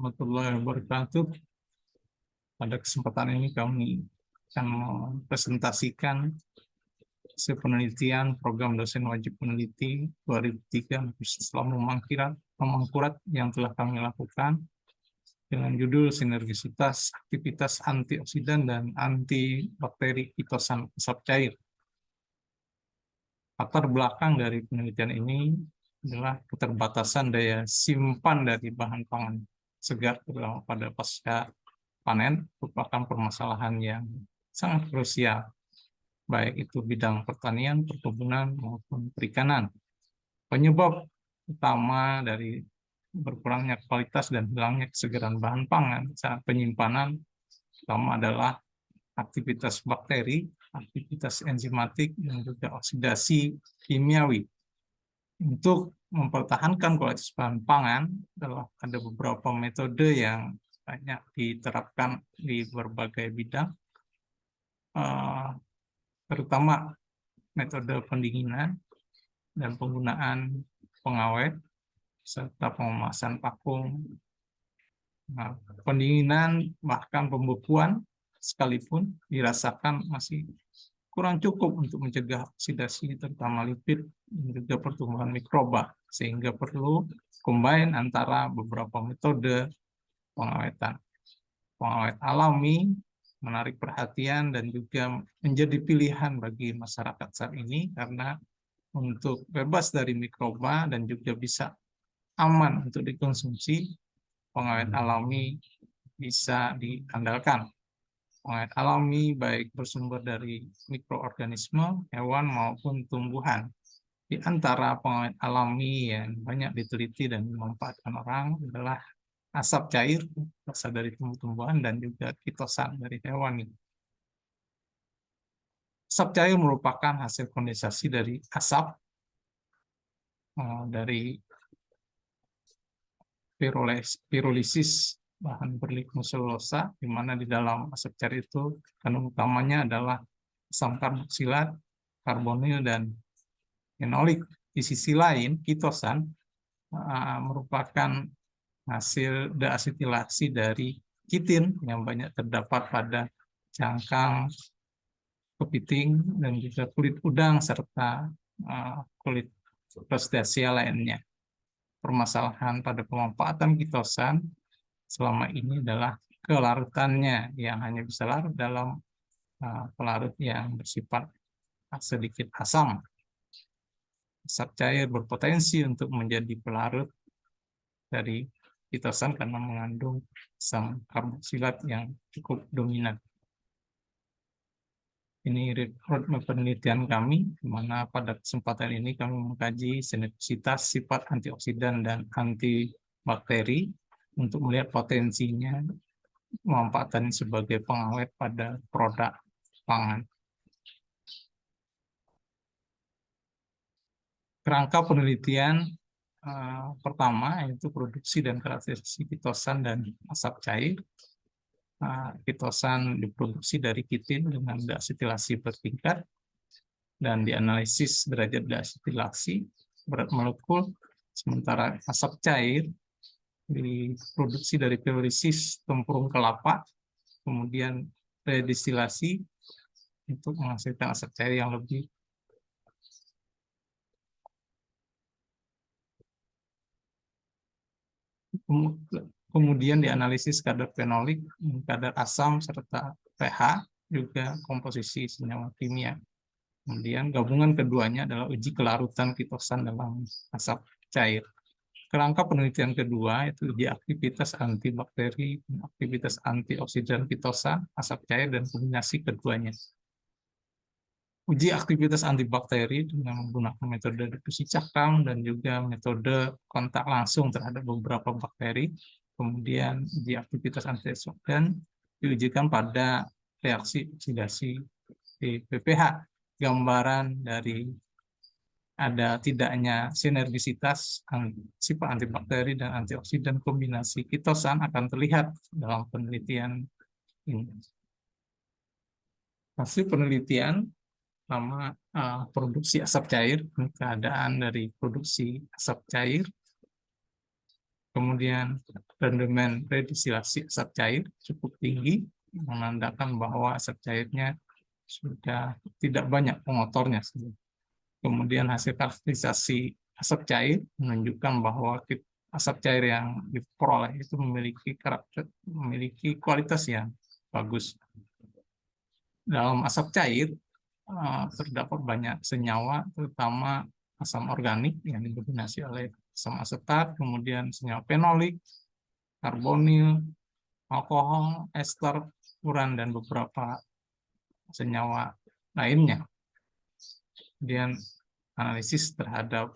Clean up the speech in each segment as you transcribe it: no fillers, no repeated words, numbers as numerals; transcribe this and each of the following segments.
Warahmatullahi wabarakatuh. Pada kesempatan ini kami akan mempresentasikan hasil penelitian program dosen wajib peneliti 2003 Islam Memangkurat yang telah kami lakukan dengan judul sinergisitas aktivitas antioksidan dan antibakteri kitosan asap cair. Latar belakang dari penelitian ini adalah keterbatasan daya simpan dari bahan pangan segar terutama pada pasca panen merupakan permasalahan yang sangat krusial, baik itu bidang pertanian, perkebunan, maupun perikanan. Penyebab utama dari berkurangnya kualitas dan hilangnya kesegaran bahan pangan saat penyimpanan utama adalah aktivitas bakteri, aktivitas enzimatik, dan juga oksidasi kimiawi. Untuk mempertahankan kualitas bahan pangan, ada beberapa metode yang banyak diterapkan di berbagai bidang, terutama metode pendinginan dan penggunaan pengawet serta pengemasan vakum. Nah, pendinginan bahkan pembekuan sekalipun dirasakan masih kurang cukup untuk mencegah oksidasi terutama lipid dan juga pertumbuhan mikroba, sehingga perlu combine antara beberapa metode pengawetan. Pengawet alami menarik perhatian dan juga menjadi pilihan bagi masyarakat saat ini karena untuk bebas dari mikroba dan juga bisa aman untuk dikonsumsi, pengawet alami bisa diandalkan. Pengawet alami baik bersumber dari mikroorganisme, hewan maupun tumbuhan. Di antara pengawet alami yang banyak diteliti dan dimanfaatkan orang adalah asap cair berasal dari tumbuh-tumbuhan dan juga kitosan dari hewan. Asap cair merupakan hasil kondensasi dari asap dari pirolisis bahan berlignus selulosa, di mana di dalam asap cair itu kandungan utamanya adalah asam karboksilat, karbonil, dan fenolik. Di sisi lain, kitosan merupakan hasil deasetilasi dari kitin yang banyak terdapat pada cangkang, kepiting, dan juga kulit udang serta kulit crustacea lainnya. Permasalahan pada pemanfaatan kitosan selama ini adalah kelarutannya yang hanya bisa larut dalam pelarut yang bersifat sedikit asam. Asap cair berpotensi untuk menjadi pelarut dari kitosan karena mengandung asam karboksilat yang cukup dominan. Ini roadmap penelitian kami, di mana pada kesempatan ini kami mengkaji sinergisitas sifat antioksidan dan antibakteri untuk melihat potensinya pemanfaatan sebagai pengawet pada produk pangan. Kerangka penelitian pertama yaitu produksi dan karakteristik kitosan dan asap cair. Kitosan diproduksi dari kitin dengan deasetilasi bertingkat dan dianalisis derajat deasetilasi berat molekul, sementara asap cair diproduksi dari pirolisis tempurung kelapa, kemudian redestilasi untuk menghasilkan asap cair yang lebih kemudian dianalisis kadar fenolik, kadar asam, serta pH, juga komposisi senyawa kimia. Kemudian gabungan keduanya adalah uji kelarutan kitosan dalam asap cair. Kerangka penelitian kedua itu uji aktivitas antibakteri, aktivitas antioksidan kitosan, asap cair, dan kombinasi keduanya. Uji aktivitas antibakteri dengan menggunakan metode difusi cakram dan juga metode kontak langsung terhadap beberapa bakteri. Kemudian uji aktivitas antioksidan diujikan pada reaksi oksidasi di PPH. Gambaran dari ada tidaknya sinergisitas sifat antibakteri dan antioksidan kombinasi kitosan akan terlihat dalam penelitian ini. Hasil penelitian sama produksi asap cair, keadaan dari produksi asap cair Kemudian rendemen redestilasi asap cair cukup tinggi, menandakan bahwa asap cairnya sudah tidak banyak pengotornya. Kemudian hasil karakterisasi asap cair menunjukkan bahwa asap cair yang diperoleh itu memiliki kualitas yang bagus. Dalam asap cair terdapat banyak senyawa, terutama asam organik yang didominasi oleh asam asetat, kemudian senyawa fenolik, karbonil, alkohol, ester, furan, dan beberapa senyawa lainnya. Kemudian analisis terhadap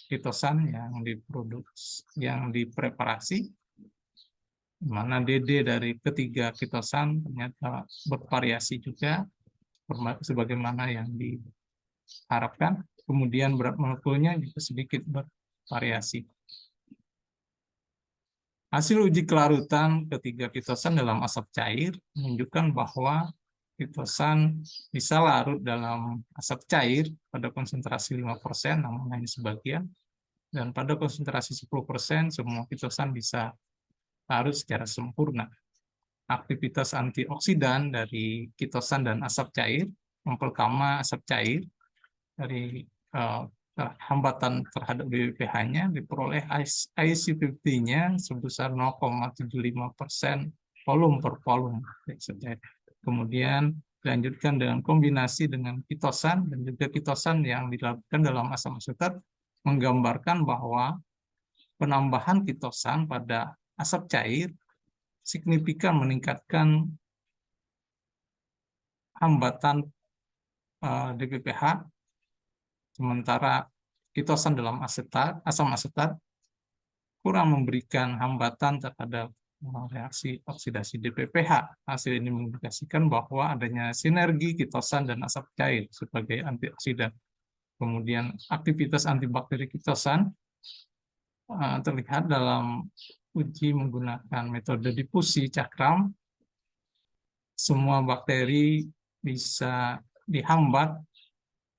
kitosan yang dipreparasi, di mana DD dari ketiga kitosan ternyata bervariasi juga sebagaimana yang diharapkan. Kemudian berat molekulnya juga sedikit bervariasi. Hasil uji kelarutan ketiga kitosan dalam asap cair menunjukkan bahwa kitosan bisa larut dalam asap cair pada konsentrasi 5%, namun hanya sebagian, dan pada konsentrasi 10% semua kitosan bisa larut secara sempurna. Aktivitas antioksidan dari kitosan dan asap cair memperlama asap cair dari hambatan terhadap BPH-nya diperoleh IC50-nya sebesar 0,75% volume per volume. Kemudian dilanjutkan dengan kombinasi dengan kitosan dan juga kitosan yang dilakukan dalam asam asetat menggambarkan bahwa penambahan kitosan pada asap cair signifikan meningkatkan hambatan DPPH, sementara kitosan dalam asam asetat kurang memberikan hambatan terhadap reaksi oksidasi DPPH. Hasil ini mengindikasikan bahwa adanya sinergi kitosan dan asap cair sebagai antioksidan. Kemudian aktivitas antibakteri kitosan terlihat dalam uji menggunakan metode difusi cakram. Semua bakteri bisa dihambat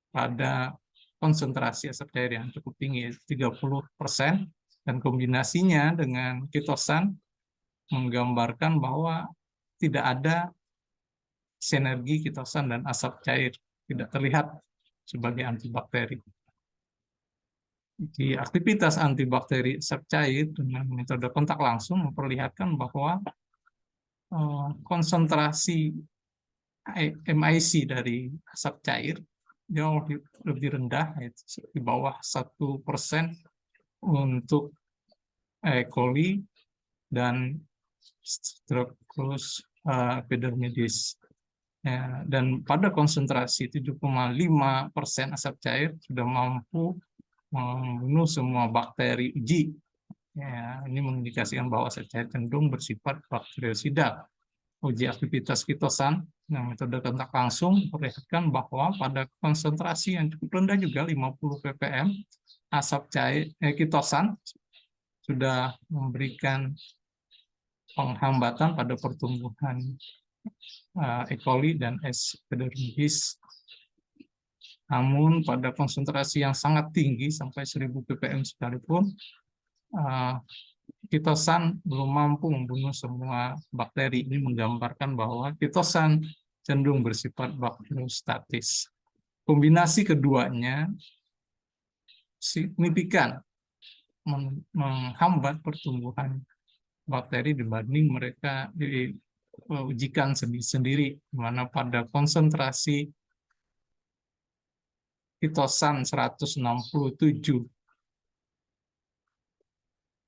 pada konsentrasi asap cair yang cukup tinggi, 30%, dan kombinasinya dengan kitosan menggambarkan bahwa tidak ada sinergi kitosan dan asap cair, tidak terlihat sebagai antibakteri. Di aktivitas antibakteri asap cair dengan metode kontak langsung memperlihatkan bahwa konsentrasi MIC dari asap cair jauh lebih rendah, di bawah 1% untuk E. coli dan Streptococcus epidermidis. Ya, dan pada konsentrasi 7,5% asap cair sudah mampu membunuh semua bakteri uji. Ya, ini mengindikasikan bahwa asap cair cenderung bersifat bakteriosidal. Uji aktivitas kitosan yang metode kontak langsung memperlihatkan bahwa pada konsentrasi yang cukup rendah juga 50 ppm, asap cair kitosan sudah memberikan penghambatan pada pertumbuhan E. coli dan S. epidermidis. Namun pada konsentrasi yang sangat tinggi sampai 1000 ppm sekalipun, kitosan belum mampu membunuh semua bakteri. Ini menggambarkan bahwa kitosan cenderung bersifat bakteriostatis. Kombinasi keduanya signifikan menghambat pertumbuhan bakteri dibanding mereka diujikan sendiri, di mana pada konsentrasi kitosan 167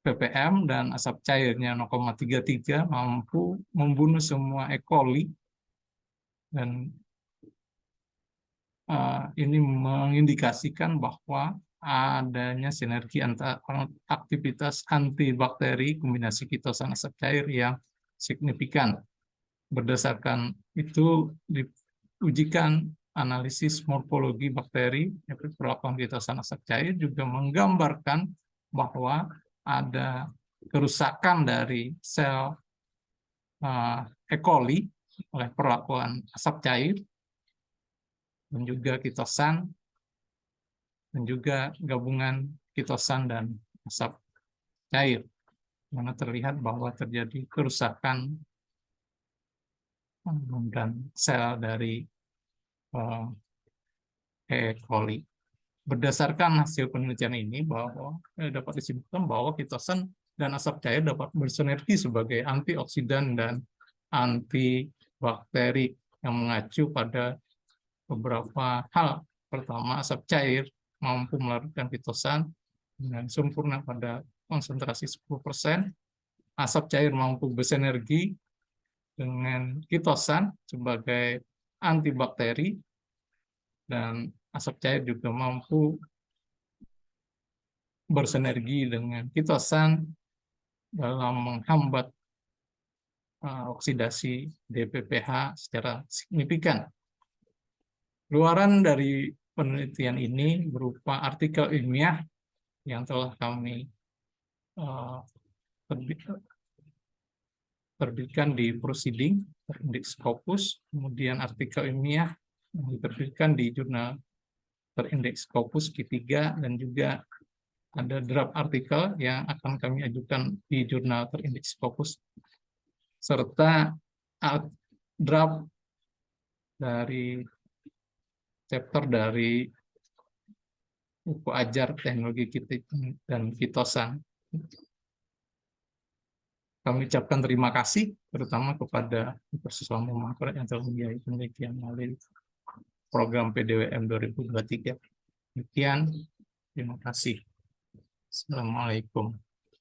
ppm dan asap cairnya 0,33 mampu membunuh semua E. coli, dan ini mengindikasikan bahwa adanya sinergi antara aktivitas antibakteri kombinasi kitosan asap cair yang signifikan. Berdasarkan itu diujikan analisis morfologi bakteri, perlakuan kitosan asap cair juga menggambarkan bahwa ada kerusakan dari sel E. coli oleh perlakuan asap cair, dan juga kitosan, dan juga gabungan kitosan dan asap cair. mana terlihat bahwa terjadi kerusakan dan sel dari E. coli. Berdasarkan hasil penelitian ini bahwa dapat disimpulkan bahwa kitosan dan asap cair dapat bersinergi sebagai antioksidan dan antibakteri yang mengacu pada beberapa hal. Pertama, asap cair mampu melarutkan kitosan dengan sempurna pada konsentrasi 10%. Asap cair mampu bersinergi dengan kitosan sebagai antibakteri, dan asap cair juga mampu bersinergi dengan kitosan dalam menghambat oksidasi DPPH secara signifikan. Luaran dari penelitian ini berupa artikel ilmiah yang telah kami terbitkan di Proceeding Terindex Scopus, kemudian artikel ilmiah yang diterbitkan di jurnal Terindex Scopus Q3, dan juga ada draft artikel yang akan kami ajukan di jurnal Terindex Scopus, serta draft dari chapter dari buku ajar teknologi dan kitosan. Kami ucapkan terima kasih terutama kepada Universitas Lambung Mangkurat yang telah membiayai penelitian melalui program PDWM 2023. Demikian, terima kasih. Assalamualaikum.